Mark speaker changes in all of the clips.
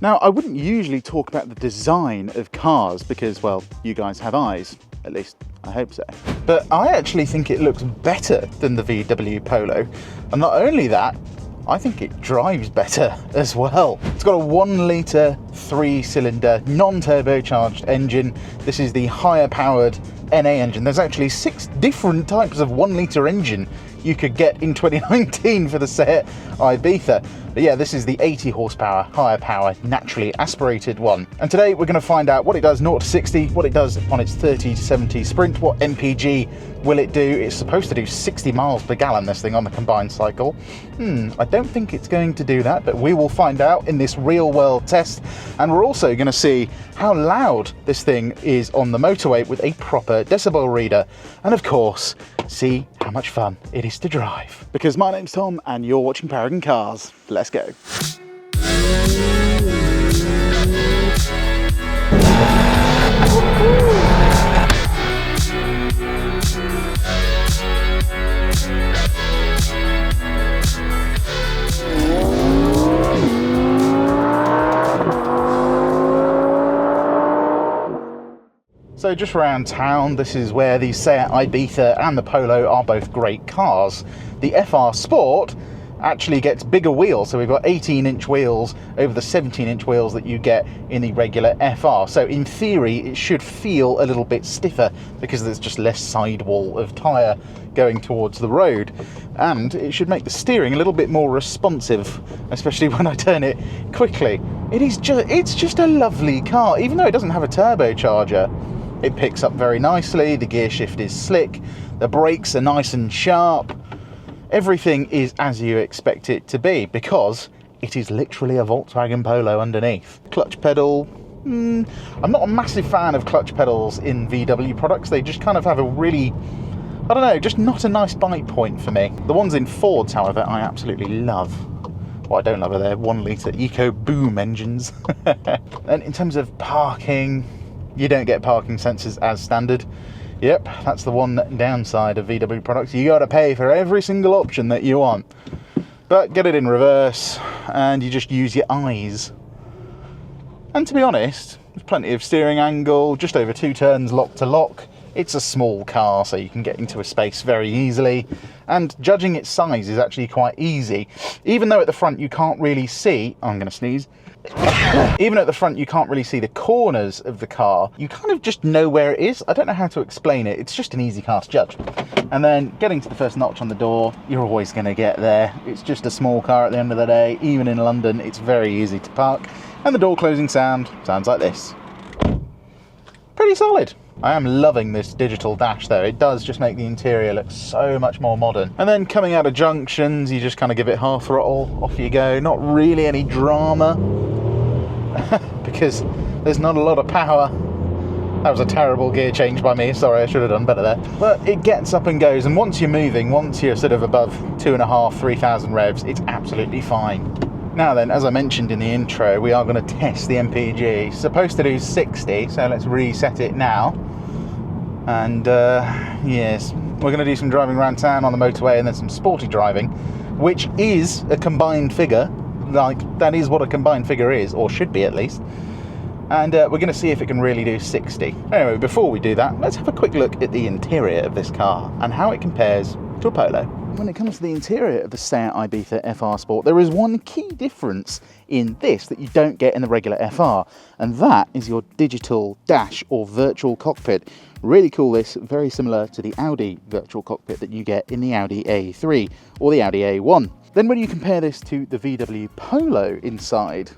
Speaker 1: Now, I wouldn't usually talk about the design of cars because, well, you guys have eyes. At least, I hope so. But I actually think it looks better than the VW Polo. And not only that, I think it drives better as well. It's got a 1 litre 3-cylinder non-turbocharged engine. This is the higher powered NA engine. There's actually 6 different types of 1 litre engine you could get in 2019 for the Seat Ibiza. But yeah, this is the 80 horsepower, higher power, naturally aspirated one. And today we're going to find out what it does 0 to 60, what it does on its 30 to 70 sprint, what MPG will it do. It's supposed to do 60 miles per gallon, this thing, on the combined cycle. I don't think it's going to do that, but we will find out in this real world test. And we're also going to see how loud this thing is on the motorway with a proper decibel reader. And of course, see how much fun it is to drive. Because my name's Tom and you're watching Paragon Cars. Let's go. So just around town, this is where the Seat Ibiza and the Polo are both great cars. The FR Sport actually gets bigger wheels, so we've got 18-inch wheels over the 17-inch wheels that you get in the regular FR. So in theory, it should feel a little bit stiffer because there's just less sidewall of tyre going towards the road. And it should make the steering a little bit more responsive, especially when I turn it quickly. It's just a lovely car, even though it doesn't have a turbocharger. It picks up very nicely, the gear shift is slick, the brakes are nice and sharp. Everything is as you expect it to be because it is literally a Volkswagen Polo underneath. Clutch pedal, I'm not a massive fan of clutch pedals in VW products. They just kind of have a really, I don't know, just not a nice bite point for me. The ones in Fords, however, I absolutely love. What I don't love are their 1 litre Eco Boom engines. And in terms of parking, you don't get parking sensors as standard. Yep, that's the one downside of VW products. You got to pay for every single option that you want. But get it in reverse and you just use your eyes. And to be honest, there's plenty of steering angle, just over 2 turns lock to lock. It's a small car, so you can get into a space very easily. And judging its size is actually quite easy. Even though at the front you can't really see, I'm going to sneeze. Even at the front you can't really see the corners of the car, you kind of just know where it is. I don't know how to explain it. It's just an easy car to judge. And then getting to the first notch on the door, you're always going to get there. It's just a small car at the end of the day. Even in London, it's very easy to park. And the door closing sounds like this. Pretty solid. I am loving this digital dash though. It does just make the interior look so much more modern. And then coming out of junctions, you just kind of give it half throttle, off you go. Not really any drama because there's not a lot of power. That was a terrible gear change by me. Sorry, I should have done better there. But it gets up and goes, and once you're moving, once you're sort of above 2,500, 3,000 revs, it's absolutely fine. Now then, as I mentioned in the intro, we are going to test the MPG. It's supposed to do 60, so let's reset it now. And yes, we're going to do some driving around town on the motorway and then some sporty driving, which is a combined figure. Like, that is what a combined figure is, or should be at least. And we're going to see if it can really do 60. Anyway, before we do that, let's have a quick look at the interior of this car and how it compares to a Polo. When it comes to the interior of the Seat Ibiza FR Sport, there is one key difference in this that you don't get in the regular FR, and that is your digital dash or virtual cockpit. Really cool, this, very similar to the Audi virtual cockpit that you get in the Audi A3 or the Audi A1. Then when you compare this to the VW Polo inside,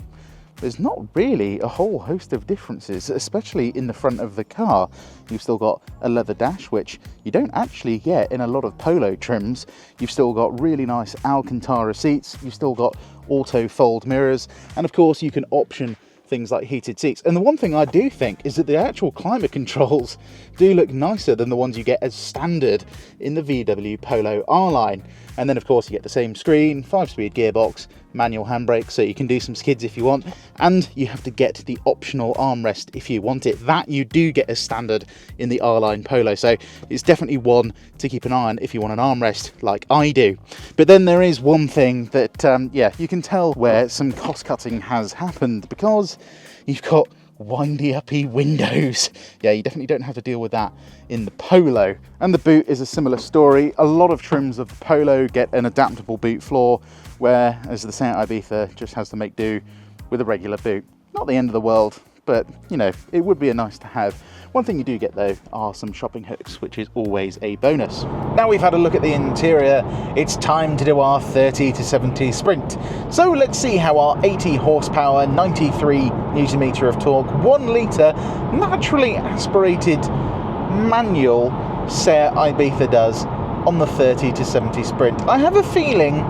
Speaker 1: there's not really a whole host of differences, especially in the front of the car. You've still got a leather dash, which you don't actually get in a lot of Polo trims. You've still got really nice Alcantara seats. You've still got auto fold mirrors. And of course, you can option things like heated seats. And the one thing I do think is that the actual climate controls do look nicer than the ones you get as standard in the VW Polo R-Line. And then of course you get the same screen, 5-speed gearbox, manual handbrake, so you can do some skids if you want, and you have to get the optional armrest if you want it. That you do get as standard in the R-Line Polo, so it's definitely one to keep an eye on if you want an armrest like I do. But then there is one thing that, yeah, you can tell where some cost cutting has happened, because you've got windy uppy windows. Yeah, you definitely don't have to deal with that in the Polo. And the boot is a similar story. A lot of trims of the Polo get an adaptable boot floor, whereas the Seat Ibiza just has to make do with a regular boot. Not the end of the world, but you know, it would be a nice to have. One thing you do get though are some shopping hooks, which is always a bonus. Now we've had a look at the interior, it's time to do our 30 to 70 sprint. So let's see how our 80 horsepower, 93 newton meter of torque, 1 litre naturally aspirated manual Seat Ibiza does on the 30 to 70 sprint. I have a feeling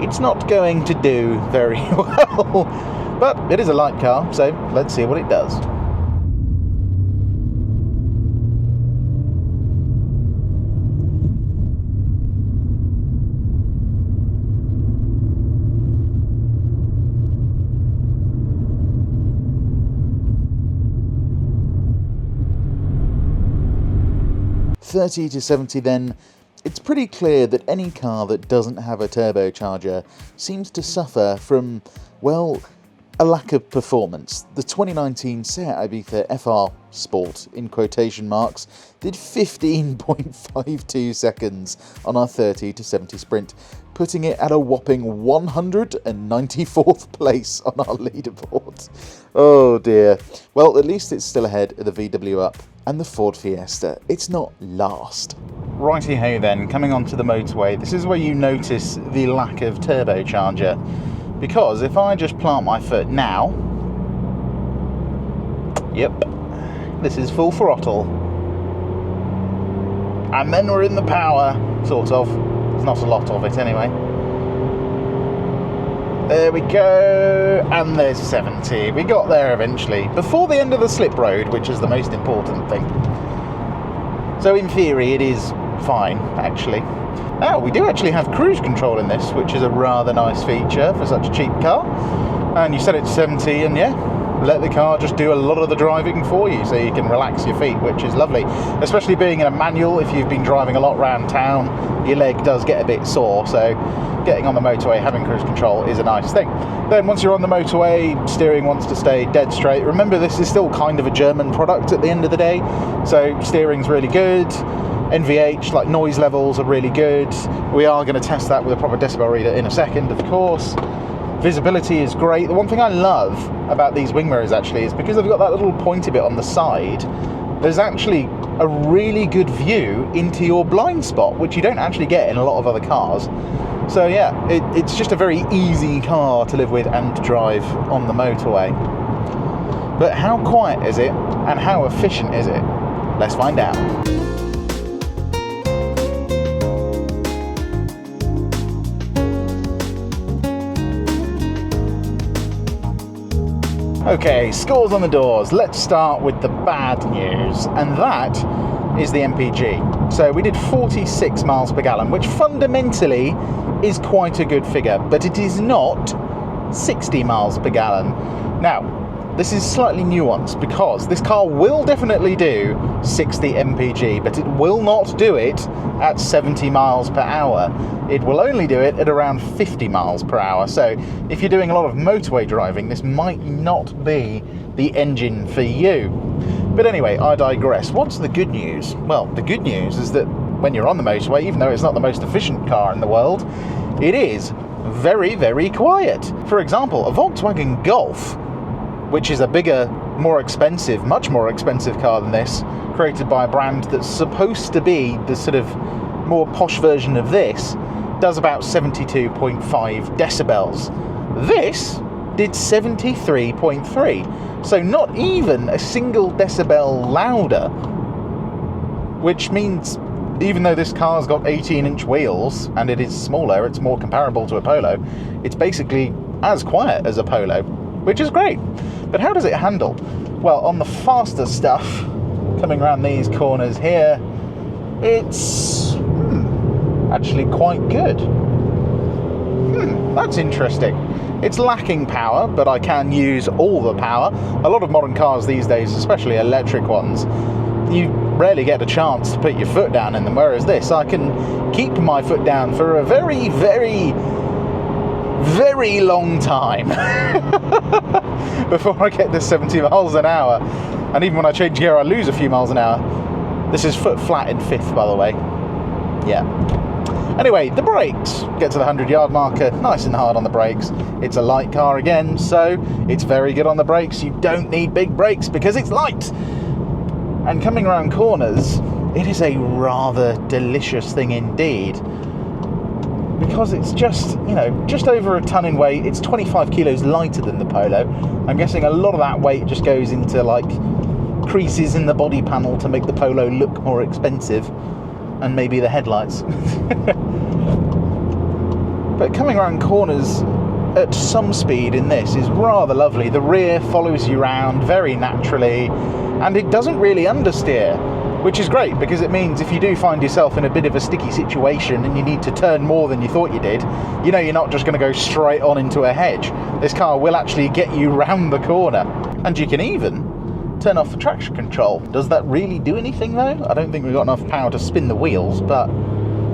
Speaker 1: it's not going to do very well, but it is a light car, so let's see what it does. .30 to 70 then, it's pretty clear that any car that doesn't have a turbocharger seems to suffer from, well, a lack of performance. The 2019 Seat Ibiza FR Sport, in quotation marks, did 15.52 seconds on our 30 to 70 sprint, putting it at a whopping 194th place on our leaderboard. Oh dear. Well, at least it's still ahead of the VW Up and the Ford Fiesta. It's not last. Righty-ho then, coming onto the motorway, this is where you notice the lack of turbocharger, because if I just plant my foot now, yep, this is full throttle, and then we're in the power, sort of. There's not a lot of it anyway. There we go, and there's 70. We got there eventually, before the end of the slip road, which is the most important thing. So in theory, it is fine, actually. Now, we do actually have cruise control in this, which is a rather nice feature for such a cheap car. And you set it to 70, and yeah, let the car just do a lot of the driving for you, so you can relax your feet, which is lovely. Especially being in a manual, if you've been driving a lot around town, your leg does get a bit sore, so getting on the motorway, having cruise control is a nice thing. Then once you're on the motorway, steering wants to stay dead straight. Remember, this is still kind of a German product at the end of the day, so steering's really good. NVH, like noise levels, are really good. We are going to test that with a proper decibel reader in a second, of course. Visibility is great. The one thing I love about these wing mirrors actually is because they've got that little pointy bit on the side, there's actually a really good view into your blind spot, which you don't actually get in a lot of other cars. So yeah, it's just a very easy car to live with and to drive on the motorway. But how quiet is it and how efficient is it? Let's find out. Okay, scores on the doors. Let's start with the bad news, and that is the MPG. So we did 46 miles per gallon, which fundamentally is quite a good figure, but it is not 60 miles per gallon. Now, this is slightly nuanced because this car will definitely do 60 mpg, but it will not do it at 70 miles per hour. It will only do it at around 50 miles per hour. So if you're doing a lot of motorway driving, this might not be the engine for you. But anyway, I digress. What's the good news? Well, the good news is that when you're on the motorway, even though it's not the most efficient car in the world, it is very, very quiet. For example, a Volkswagen Golf, which is a bigger, more expensive, much more expensive car than this, created by a brand that's supposed to be the sort of more posh version of this, does about 72.5 decibels. This did 73.3, so not even a single decibel louder, which means even though this car's got 18-inch wheels and it is smaller, it's more comparable to a Polo, it's basically as quiet as a Polo, which is great. But how does it handle? Well, on the faster stuff, coming around these corners here, it's actually quite good. That's interesting. It's lacking power, but I can use all the power. A lot of modern cars these days, especially electric ones, you rarely get a chance to put your foot down in them, whereas this, I can keep my foot down for a very, very, very long time before I get to 70 miles an hour. And even when I change gear, I lose a few miles an hour. This is foot flat in fifth, by the way. Yeah. Anyway, the brakes. Get to the 100-yard marker, nice and hard on the brakes. It's a light car again, so it's very good on the brakes. You don't need big brakes because it's light. And coming around corners, it is a rather delicious thing indeed. Because it's just, you know, just over a ton in weight. It's 25 kilos lighter than the Polo. I'm guessing a lot of that weight just goes into, like, creases in the body panel to make the Polo look more expensive. And maybe the headlights. But coming around corners at some speed in this is rather lovely. The rear follows you around very naturally, and it doesn't really understeer, which is great because it means if you do find yourself in a bit of a sticky situation and you need to turn more than you thought you did, you know you're not just going to go straight on into a hedge. This car will actually get you round the corner, and you can even turn off the traction control. Does that really do anything though? I don't think we've got enough power to spin the wheels, but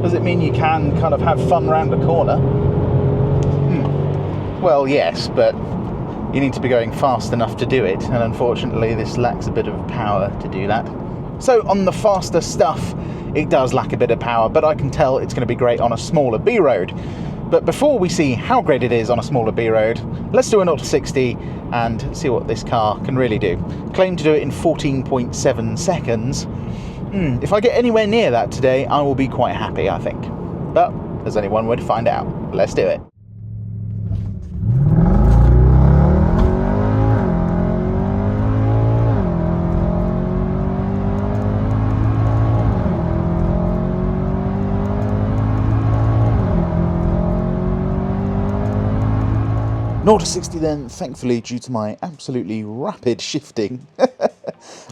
Speaker 1: does it mean you can kind of have fun round the corner? Well, yes, but you need to be going fast enough to do it, and unfortunately this lacks a bit of power to do that. So on the faster stuff, it does lack a bit of power, but I can tell it's going to be great on a smaller B road. But before we see how great it is on a smaller B road, let's do a 0 to 60 and see what this car can really do. Claim to do it in 14.7 seconds. If I get anywhere near that today, I will be quite happy, I think. But there's only one way to find out. Let's do it. Naught to 60 then, thankfully, due to my absolutely rapid shifting,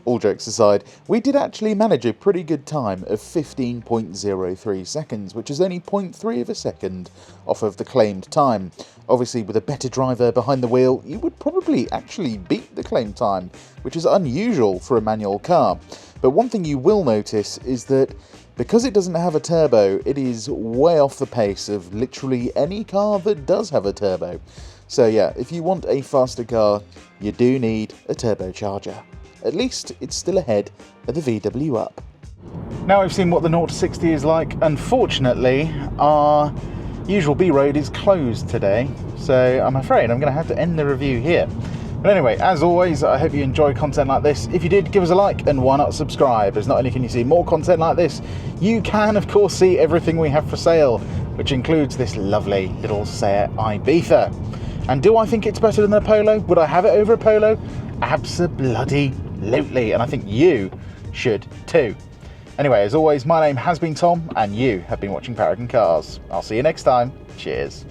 Speaker 1: all jokes aside, we did actually manage a pretty good time of 15.03 seconds, which is only 0.3 of a second off of the claimed time. Obviously, with a better driver behind the wheel, you would probably actually beat the claimed time, which is unusual for a manual car. But one thing you will notice is that because it doesn't have a turbo, it is way off the pace of literally any car that does have a turbo. So yeah, if you want a faster car, you do need a turbocharger. At least it's still ahead of the VW Up. Now we've seen what the 0 to 60 is like. Unfortunately, our usual B road is closed today, so I'm afraid I'm going to have to end the review here. But anyway, as always, I hope you enjoy content like this. If you did, give us a like, and why not subscribe, as not only can you see more content like this, you can of course see everything we have for sale, which includes this lovely little Seat Ibiza. And do I think it's better than a Polo? Would I have it over a Polo? Abso-bloody-lutely, and I think you should too. Anyway, as always, my name has been Tom, and you have been watching Paragon Cars. I'll see you next time. Cheers.